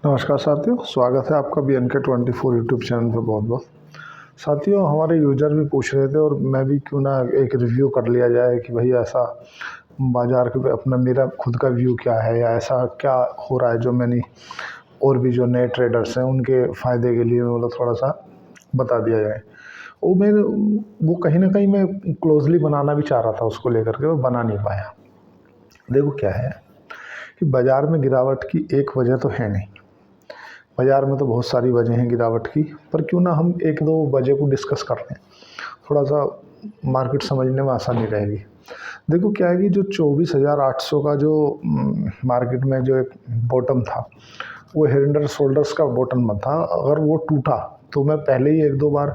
नमस्कार साथियों, स्वागत है आपका BNK24 यूट्यूब चैनल पे बहुत बहुत। साथियों, हमारे यूज़र भी पूछ रहे थे और मैं भी क्यों ना एक रिव्यू कर लिया जाए कि भाई ऐसा बाज़ार के पे अपना मेरा खुद का व्यू क्या है या ऐसा क्या हो रहा है जो मैंने और भी जो नए ट्रेडर्स हैं उनके फ़ायदे के लिए मतलब थोड़ा-सा बता दिया जाए। वो कहीं न कहीं मैं क्लोज़ली बनाना भी चाह रहा था उसको लेकर के, वो बना नहीं पाया। देखो क्या है कि बाज़ार में गिरावट की एक वजह तो है नहीं। बाज़ार में तो बहुत सारी वजह हैं गिरावट की, पर क्यों ना हम 1-2 वजह को डिस्कस कर लें, थोड़ा-सा मार्केट समझने में आसानी रहेगी। देखो क्या है कि जो 24,800 का जो मार्केट में जो एक बॉटम था, वो हेड एंड शोल्डर्स का बॉटम था। अगर वो टूटा तो मैं पहले ही 1-2 बार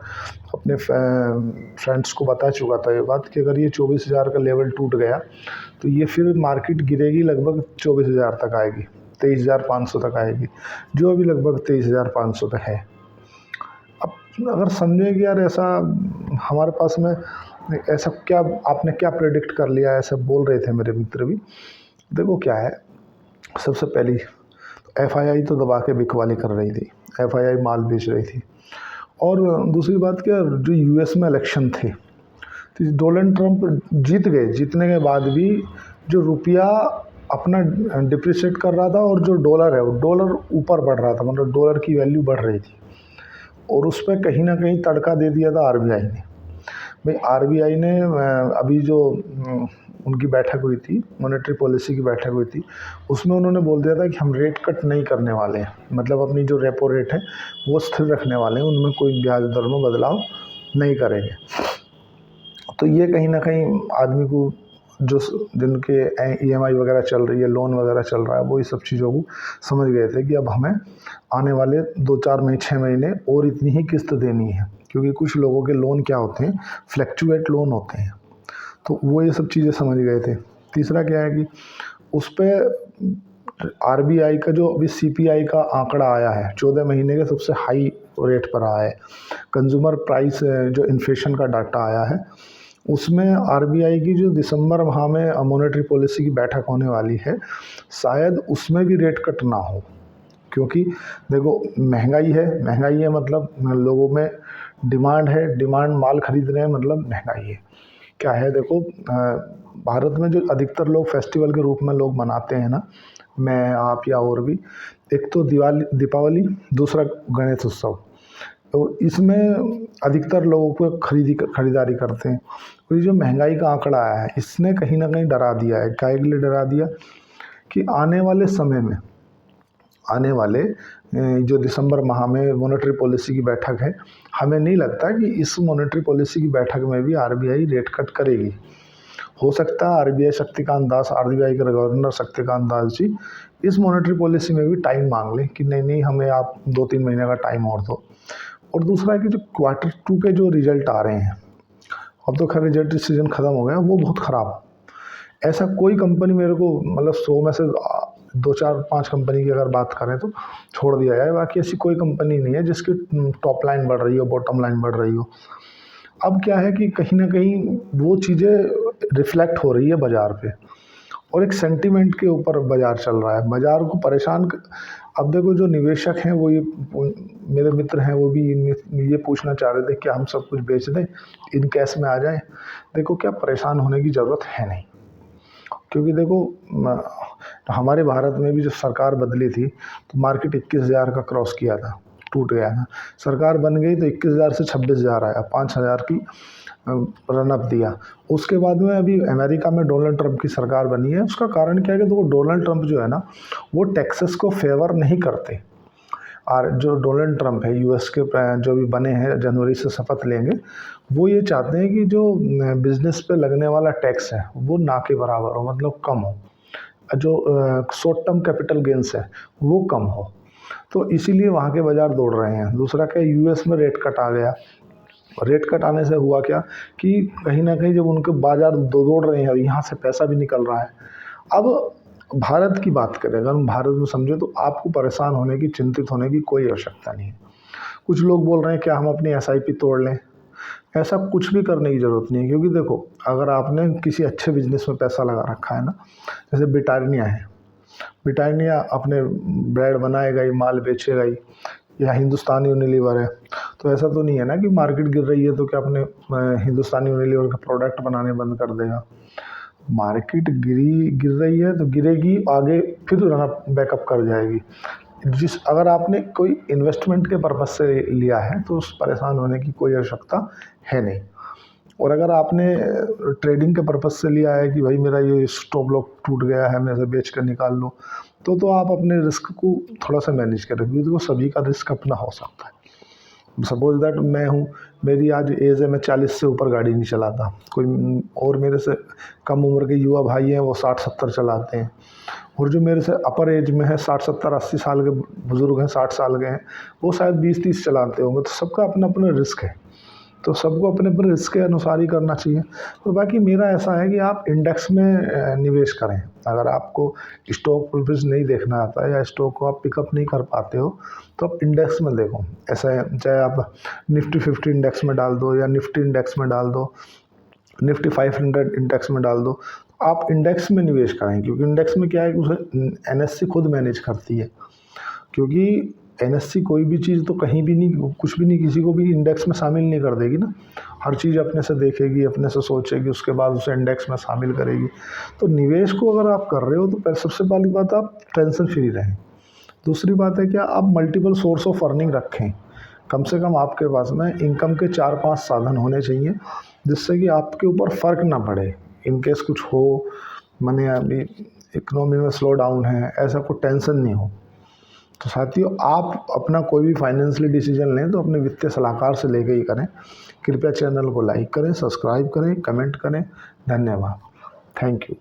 अपने फ्रेंड्स को बता चुका था ये बात कि अगर ये 24,000 का लेवल टूट गया तो ये फिर मार्केट गिरेगी, लगभग 24,000 तक आएगी, 23,500 तक आएगी, जो अभी लगभग 23,500 तक है। अब अगर समझे कि यार ऐसा हमारे पास में ऐसा क्या आपने क्या प्रेडिक्ट कर लिया, ऐसा बोल रहे थे मेरे मित्र भी। देखो क्या है, सबसे पहली एफआईआई तो दबा के बिकवाली कर रही थी, एफआईआई माल बेच रही थी। और दूसरी बात क्या, जो यूएस में इलेक्शन थे तो डोनाल्ड ट्रंप जीत गए, जीतने के बाद भी जो रुपया अपना डिप्रिशिएट कर रहा था और जो डॉलर है वो डॉलर ऊपर बढ़ रहा था, मतलब डॉलर की वैल्यू बढ़ रही थी। और उस पर कहीं ना कहीं तड़का दे दिया था आरबीआई ने। भाई आरबीआई ने अभी जो उनकी बैठक हुई थी, मॉनेटरी पॉलिसी की बैठक हुई थी, उसमें उन्होंने बोल दिया था कि हम रेट कट नहीं करने वाले हैं, मतलब अपनी जो रेपो रेट है वो स्थिर रखने वाले हैं, उनमें कोई ब्याज दर में बदलाव नहीं करेंगे। तो ये कहीं ना कहीं आदमी को जो जिनके ईएमआई वगैरह चल रही है, लोन वगैरह चल रहा है, वो ये सब चीज़ों को समझ गए थे कि अब हमें आने वाले 2-4 महीने 6 महीने और इतनी ही किस्त देनी है, क्योंकि कुछ लोगों के लोन क्या होते हैं, फ्लैक्चुएट लोन होते हैं। तो वो ये सब चीज़ें समझ गए थे। तीसरा क्या है कि उस पर आरबीआई का जो अभी सीपीआई का आंकड़ा आया है 14 महीने के सबसे हाई रेट पर आया है। कंज्यूमर प्राइस जो इन्फ्लेशन का डाटा आया है, उसमें आरबीआई की जो दिसंबर माह में मॉनेटरी पॉलिसी की बैठक होने वाली है, शायद उसमें भी रेट कट ना हो। क्योंकि देखो महंगाई है मतलब लोगों में डिमांड है, डिमांड माल खरीद रहे हैं मतलब महंगाई है। क्या है देखो, भारत में जो अधिकतर लोग फेस्टिवल के रूप में लोग मनाते हैं ना, मैं आप या और भी, एक तो दीपावली, दूसरा गणेश उत्सव। तो इसमें अधिकतर लोगों को खरीदारी करते हैं। और ये जो महंगाई का आंकड़ा आया है, इसने कहीं ना कहीं डरा दिया है। काहे के लिए डरा दिया कि आने वाले समय में, आने वाले जो दिसंबर माह में मॉनेटरी पॉलिसी की बैठक है, हमें नहीं लगता कि इस मॉनेटरी पॉलिसी की बैठक में भी आरबीआई रेट कट करेगी। हो सकता है आरबीआई के गवर्नर शक्तिकांत दास जी इस मॉनेटरी पॉलिसी में भी टाइम मांग लें कि नहीं हमें आप 2-3 महीने का टाइम और दो। और दूसरा है कि जो Q2 के जो रिजल्ट आ रहे हैं, अब तो खैर रिजल्ट सीजन ख़त्म हो गया, वो बहुत ख़राब। ऐसा कोई कंपनी मेरे को, मतलब 100 में से 2-4-5 कंपनी की अगर बात करें तो छोड़ दिया जाए, बाकी ऐसी कोई कंपनी नहीं है जिसकी टॉप लाइन बढ़ रही हो, बॉटम लाइन बढ़ रही हो। अब क्या है कि कहीं ना कहीं वो चीज़ें रिफ्लेक्ट हो रही है बाज़ार पे, और एक सेंटीमेंट के ऊपर बाज़ार चल रहा है, बाज़ार को परेशान अब देखो जो निवेशक हैं वो ये मेरे मित्र हैं, वो भी ये पूछना चाह रहे थे कि हम सब कुछ बेच दें, इन कैश में आ जाएं। देखो क्या परेशान होने की ज़रूरत है नहीं, क्योंकि देखो हमारे भारत में भी जब सरकार बदली थी तो मार्केट 21,000 का क्रॉस किया था, टूट गया था। सरकार बन गई तो 21,000 से 26,000 आया, 5,000 की रनअप दिया। उसके बाद में अभी अमेरिका में डोनाल्ड ट्रंप की सरकार बनी है। उसका कारण क्या है कि देखो डोनाल्ड ट्रंप जो है ना, वो टैक्सेस को फेवर नहीं करते। और जो डोनाल्ड ट्रंप है, यूएस के जो भी बने हैं, जनवरी से शपथ लेंगे, वो ये चाहते हैं कि जो बिजनेस पे लगने वाला टैक्स है वो ना के बराबर हो, मतलब कम हो, जो शॉर्ट टर्म कैपिटल गेंस है वो कम हो। तो इसीलिए वहाँ के बाज़ार दौड़ रहे हैं। दूसरा क्या, यूएस में रेट कट आ गया। रेट कट आने से हुआ क्या कि कहीं ना कहीं जब उनके बाज़ार दौड़ रहे हैं, यहाँ से पैसा भी निकल रहा है। अब भारत की बात करें, अगर हम भारत में समझे, तो आपको परेशान होने की, चिंतित होने की कोई आवश्यकता नहीं है। कुछ लोग बोल रहे हैं क्या हम अपनी एसआईपी तोड़ लें, ऐसा कुछ भी करने की ज़रूरत नहीं है। क्योंकि देखो, अगर आपने किसी अच्छे बिजनेस में पैसा लगा रखा है ना, जैसे ब्रिटानिया है, ब्रिटानिया अपने ब्रेड बनाएगा ही, माल बेचेगा ही, या हिंदुस्तानी यूनिलीवर है, तो ऐसा तो नहीं है ना कि मार्केट गिर रही है तो क्या अपने हिंदुस्तानी यूनिलीवर का प्रोडक्ट बनाने बंद कर देगा। मार्केट गिर रही है तो गिरेगी, आगे फिर बैकअप कर जाएगी। अगर आपने कोई इन्वेस्टमेंट के पर्पज से लिया है तो उस परेशान होने की कोई आवश्यकता है नहीं। और अगर आपने ट्रेडिंग के पर्पज से लिया है कि भाई मेरा ये स्टॉप लॉस टूट गया है, मैं इसे बेच कर निकाल लूँ, तो आप अपने रिस्क को थोड़ा सा मैनेज करें, क्योंकि देखो सभी का रिस्क अपना हो सकता है। सपोज दैट मैं हूँ, मेरी आज एज है, मैं 40 से ऊपर गाड़ी नहीं चलाता, कोई और मेरे से कम उम्र के युवा भाई हैं वो 60-70 चलाते हैं, और जो मेरे से अपर एज में है 60-70-80 साल के बुज़ुर्ग हैं, 60 साल के हैं, वो शायद 20-30 चलाते होंगे। तो सबका अपना अपना रिस्क है, तो सबको अपने अपने रिस्क के अनुसार ही करना चाहिए। तो बाकी मेरा ऐसा है कि आप इंडेक्स में निवेश करें। अगर आपको स्टॉक प्रोफिट नहीं देखना आता है या स्टॉक को आप पिकअप नहीं कर पाते हो तो आप इंडेक्स में देखो। ऐसा है, चाहे आप निफ्टी 50 इंडेक्स में डाल दो या निफ्टी इंडेक्स में डाल दो, निफ्टी 500 इंडेक्स में डाल दो, आप इंडेक्स में निवेश करें, क्योंकि इंडेक्स में क्या है कि उसे एनएससी खुद मैनेज करती है। क्योंकि एनएससी कोई भी चीज़ तो कहीं भी नहीं, कुछ भी नहीं, किसी को भी इंडेक्स में शामिल नहीं कर देगी ना। हर चीज़ अपने से देखेगी, अपने से सोचेगी, उसके बाद उसे इंडेक्स में शामिल करेगी। तो निवेश को अगर आप कर रहे हो तो सबसे पहली बात आप टेंशन फ्री रहें। दूसरी बात है क्या, आप मल्टीपल सोर्स ऑफ अर्निंग रखें। कम से कम आपके पास में इनकम के 4-5 साधन होने चाहिए, जिससे कि आपके ऊपर फ़र्क ना पड़े। इनकेस कुछ हो, माने अभी इकोनॉमी में स्लो डाउन है, ऐसा कोई टेंशन नहीं हो। तो साथियों, आप अपना कोई भी फाइनेंशियली डिसीजन लें तो अपने वित्तीय सलाहकार से लेके ही करें। कृपया चैनल को लाइक करें, सब्सक्राइब करें, कमेंट करें। धन्यवाद। Thank you.